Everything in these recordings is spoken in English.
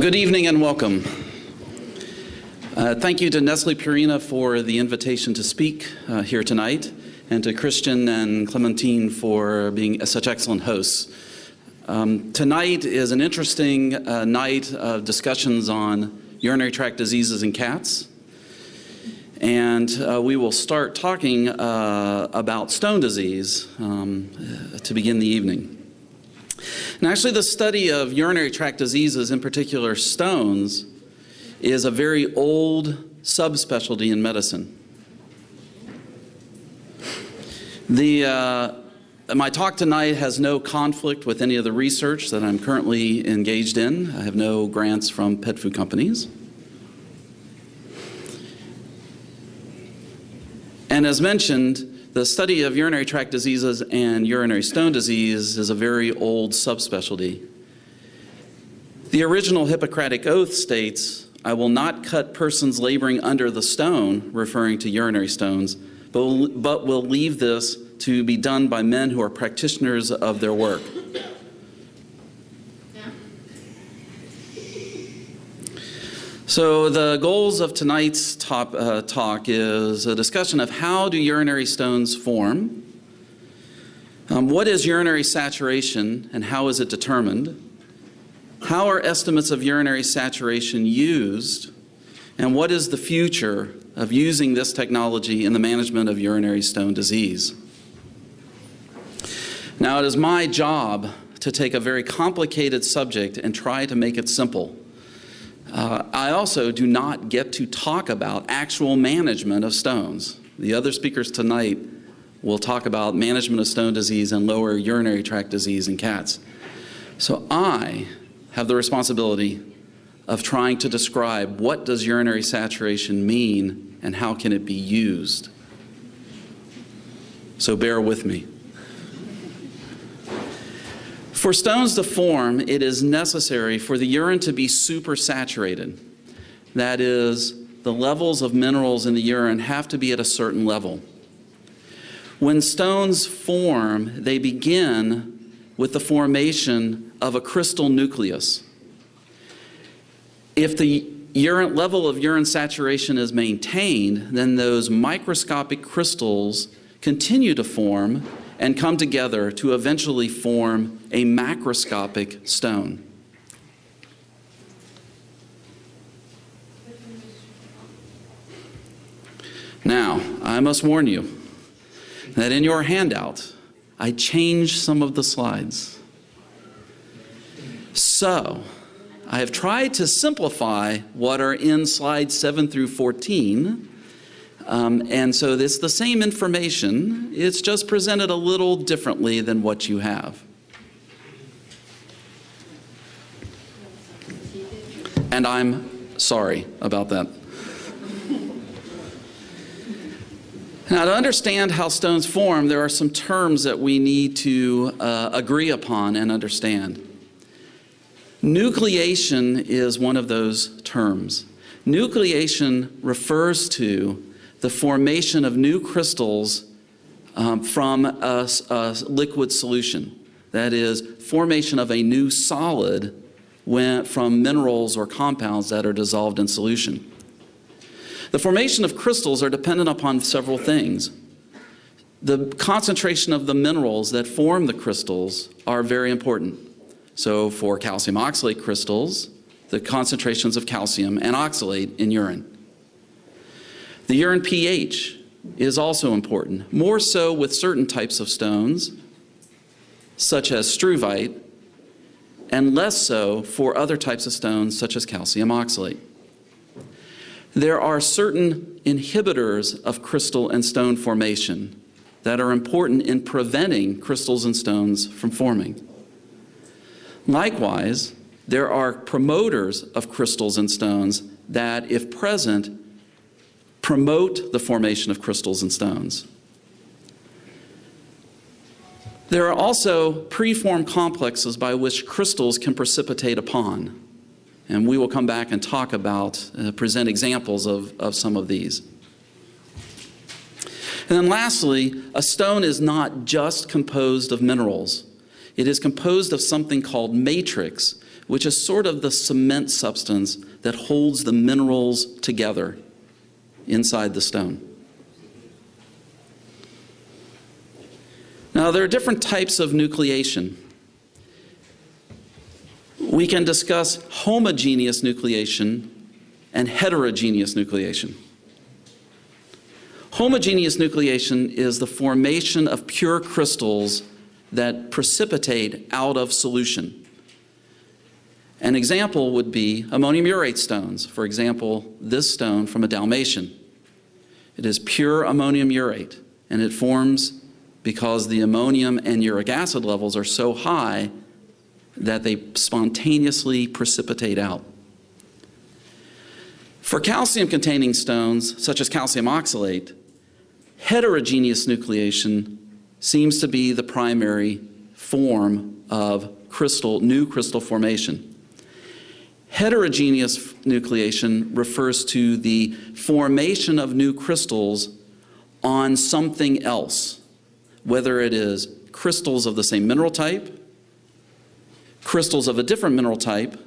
Good evening and welcome. Thank you to Nestle Purina for the invitation to speak here tonight, and to Christian and Clementine for being such excellent hosts. Tonight is an interesting night of discussions on urinary tract diseases in cats. And we will start talking about stone disease to begin the evening. And actually, the study of urinary tract diseases, in particular stones, is a very old subspecialty in medicine. My talk tonight has no conflict with any of the research that I'm currently engaged in. I have no grants from pet food companies. And as mentioned, the study of urinary tract diseases and urinary stone disease is a very old subspecialty. The original Hippocratic Oath states, "I will not cut persons laboring under the stone," referring to urinary stones, but will leave this to be done by men who are practitioners of their work. So the goals of tonight's talk is a discussion of how do urinary stones form, what is urinary saturation and how is it determined, how are estimates of urinary saturation used, and what is the future of using this technology in the management of urinary stone disease. Now, it is my job to take a very complicated subject and try to make it simple. I also do not get to talk about actual management of stones. The other speakers tonight will talk about management of stone disease and lower urinary tract disease in cats. So I have the responsibility of trying to describe what does urinary saturation mean and how can it be used. So bear with me. For stones to form, it is necessary for the urine to be supersaturated. That is, the levels of minerals in the urine have to be at a certain level. When stones form, they begin with the formation of a crystal nucleus. If the level of urine saturation is maintained, then those microscopic crystals continue to form and come together to eventually form a macroscopic stone. Now, I must warn you that in your handout, I changed some of the slides. So, I have tried to simplify what are in slides 7 through 14. And so it's the same information, it's just presented a little differently than what you have. And I'm sorry about that. Now, to understand how stones form, there are some terms that we need to agree upon and understand. Nucleation is one of those terms. Nucleation refers to the formation of new crystals from a liquid solution. That is, formation of a new solid from minerals or compounds that are dissolved in solution. The formation of crystals are dependent upon several things. The concentration of the minerals that form the crystals are very important. So for calcium oxalate crystals, the concentrations of calcium and oxalate in urine. The urine pH is also important, more so with certain types of stones, such as struvite, and less so for other types of stones, such as calcium oxalate. There are certain inhibitors of crystal and stone formation that are important in preventing crystals and stones from forming. Likewise, there are promoters of crystals and stones that, if present, promote the formation of crystals and stones. There are also preformed complexes by which crystals can precipitate upon. And we will come back and talk about, present examples of some of these. And then lastly, a stone is not just composed of minerals. It is composed of something called matrix, which is sort of the cement substance that holds the minerals together inside the stone. Now, there are different types of nucleation. We can discuss homogeneous nucleation and heterogeneous nucleation. Homogeneous nucleation is the formation of pure crystals that precipitate out of solution. An example would be ammonium urate stones. For example, this stone from a Dalmatian. It is pure ammonium urate, and it forms because the ammonium and uric acid levels are so high that they spontaneously precipitate out. For calcium-containing stones, such as calcium oxalate, heterogeneous nucleation seems to be the primary form of new crystal formation. Heterogeneous nucleation refers to the formation of new crystals on something else, whether it is crystals of the same mineral type, crystals of a different mineral type,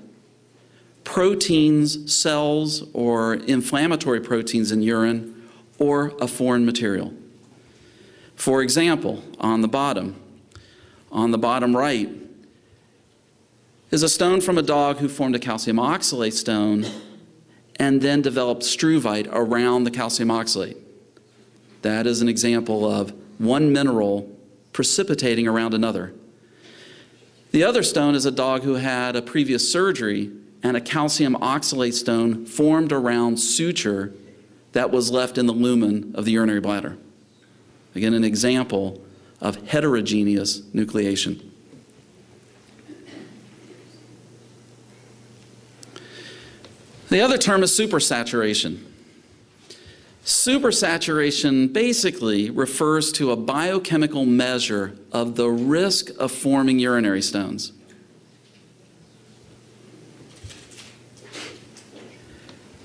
proteins, cells, or inflammatory proteins in urine, or a foreign material. For example, on the bottom right, is a stone from a dog who formed a calcium oxalate stone and then developed struvite around the calcium oxalate. That is an example of one mineral precipitating around another. The other stone is a dog who had a previous surgery and a calcium oxalate stone formed around suture that was left in the lumen of the urinary bladder. Again, an example of heterogeneous nucleation. The other term is supersaturation. Supersaturation basically refers to a biochemical measure of the risk of forming urinary stones.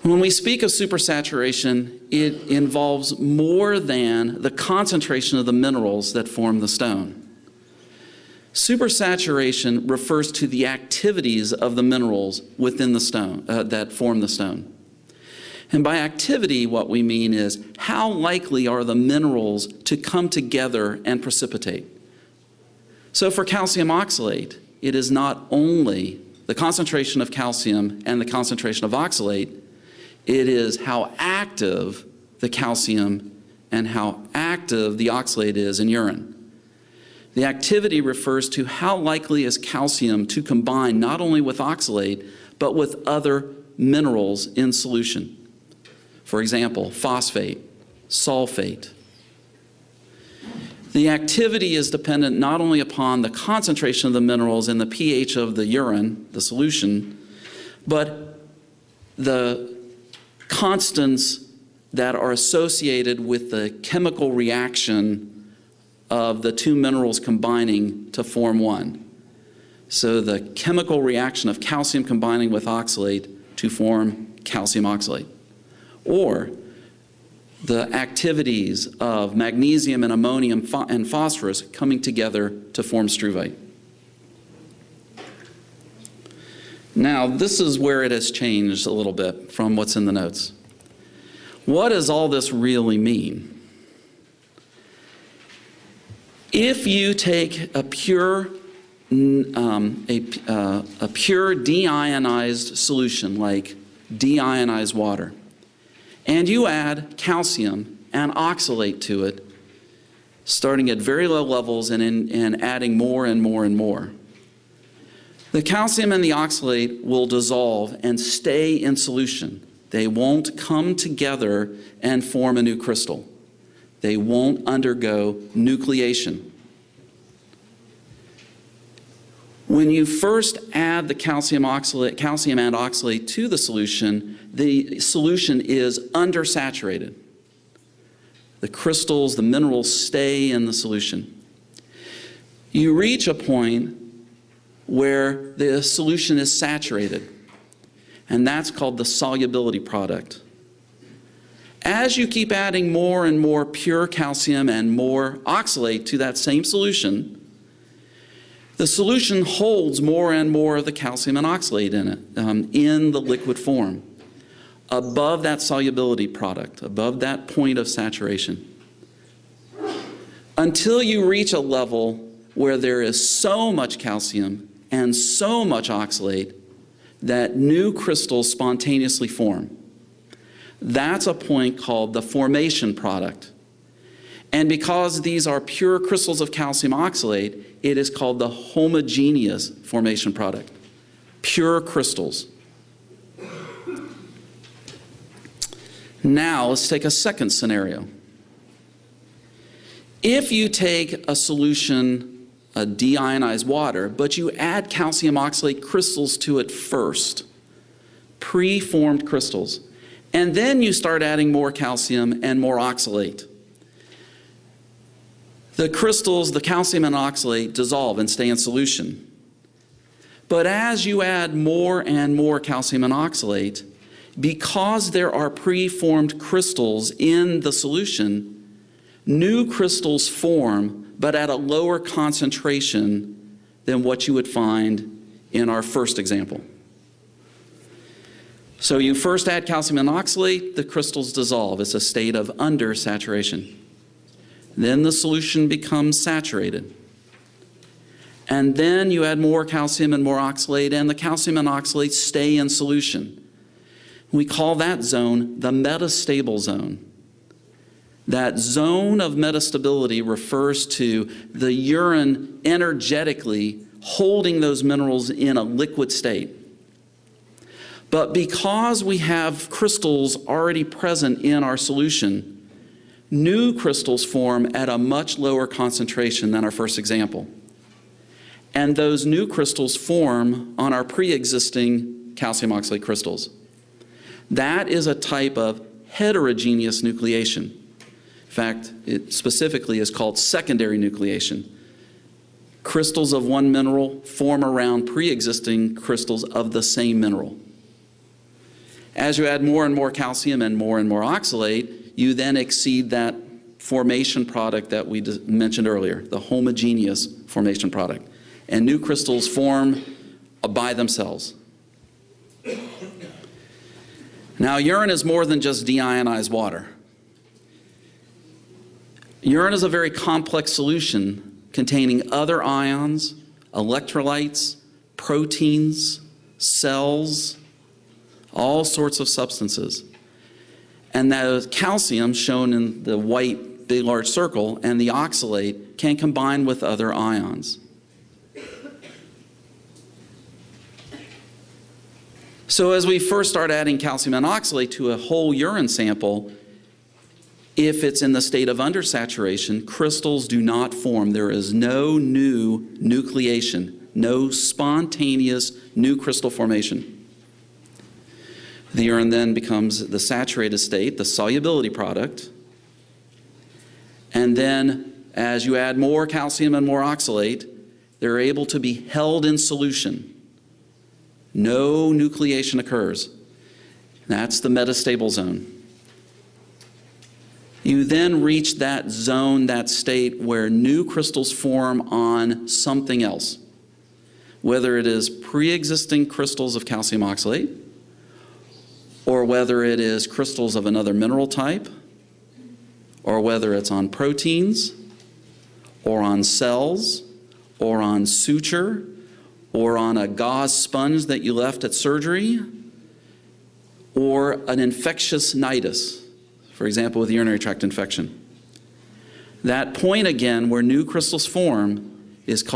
When we speak of supersaturation, it involves more than the concentration of the minerals that form the stone. Supersaturation refers to the activities of the minerals within the stone that form the stone. And by activity, what we mean is how likely are the minerals to come together and precipitate. So for calcium oxalate, it is not only the concentration of calcium and the concentration of oxalate, it is how active the calcium and how active the oxalate is in urine. The activity refers to how likely is calcium to combine not only with oxalate, but with other minerals in solution. For example, phosphate, sulfate. The activity is dependent not only upon the concentration of the minerals and the pH of the urine, the solution, but the constants that are associated with the chemical reaction of the two minerals combining to form one. So the chemical reaction of calcium combining with oxalate to form calcium oxalate. Or the activities of magnesium and ammonium and phosphorus coming together to form struvite. Now, this is where it has changed a little bit from what's in the notes. What does all this really mean? If you take a pure deionized solution like deionized water, and you add calcium and oxalate to it, starting at very low levels and adding more and more and more, the calcium and the oxalate will dissolve and stay in solution. They won't come together and form a new crystal. They won't undergo nucleation. When you first add the calcium and oxalate to the solution is undersaturated. The crystals, the minerals stay in the solution. You reach a point where the solution is saturated, and that's called the solubility product. As you keep adding more and more pure calcium and more oxalate to that same solution, The solution holds more and more of the calcium and oxalate in it, in the liquid form, above that solubility product, above that point of saturation, until you reach a level where there is so much calcium and so much oxalate that new crystals spontaneously form. That's a point called the formation product. And because these are pure crystals of calcium oxalate, it is called the homogeneous formation product. Pure crystals. Now, let's take a second scenario. If you take a solution, a deionized water, but you add calcium oxalate crystals to it first, pre-formed crystals, and then you start adding more calcium and more oxalate, the crystals, the calcium and oxalate, dissolve and stay in solution. But as you add more and more calcium and oxalate, because there are pre-formed crystals in the solution, new crystals form, but at a lower concentration than what you would find in our first example. So you first add calcium and oxalate, the crystals dissolve. It's a state of undersaturation. Then the solution becomes saturated. And then you add more calcium and more oxalate, and the calcium and oxalate stay in solution. We call that zone the metastable zone. That zone of metastability refers to the urine energetically holding those minerals in a liquid state. But because we have crystals already present in our solution, new crystals form at a much lower concentration than our first example. And those new crystals form on our pre-existing calcium oxalate crystals. That is a type of heterogeneous nucleation. In fact, it specifically is called secondary nucleation. Crystals of one mineral form around pre-existing crystals of the same mineral. As you add more and more calcium and more oxalate, you then exceed that formation product that we mentioned earlier, the homogeneous formation product. And new crystals form by themselves. Now, urine is more than just deionized water. Urine is a very complex solution containing other ions, electrolytes, proteins, cells, all sorts of substances. And the calcium, shown in the white big large circle, and the oxalate can combine with other ions. So as we first start adding calcium and oxalate to a whole urine sample, if it's in the state of undersaturation, crystals do not form. There is no new nucleation, no spontaneous new crystal formation. The urine then becomes the saturated state, the solubility product. And then as you add more calcium and more oxalate, they're able to be held in solution. No nucleation occurs. That's the metastable zone. You then reach that zone, that state where new crystals form on something else, whether it is pre-existing crystals of calcium oxalate, or whether it is crystals of another mineral type, or whether it's on proteins, or on cells, or on suture, or on a gauze sponge that you left at surgery, or an infectious nidus, for example, with urinary tract infection. That point again where new crystals form is called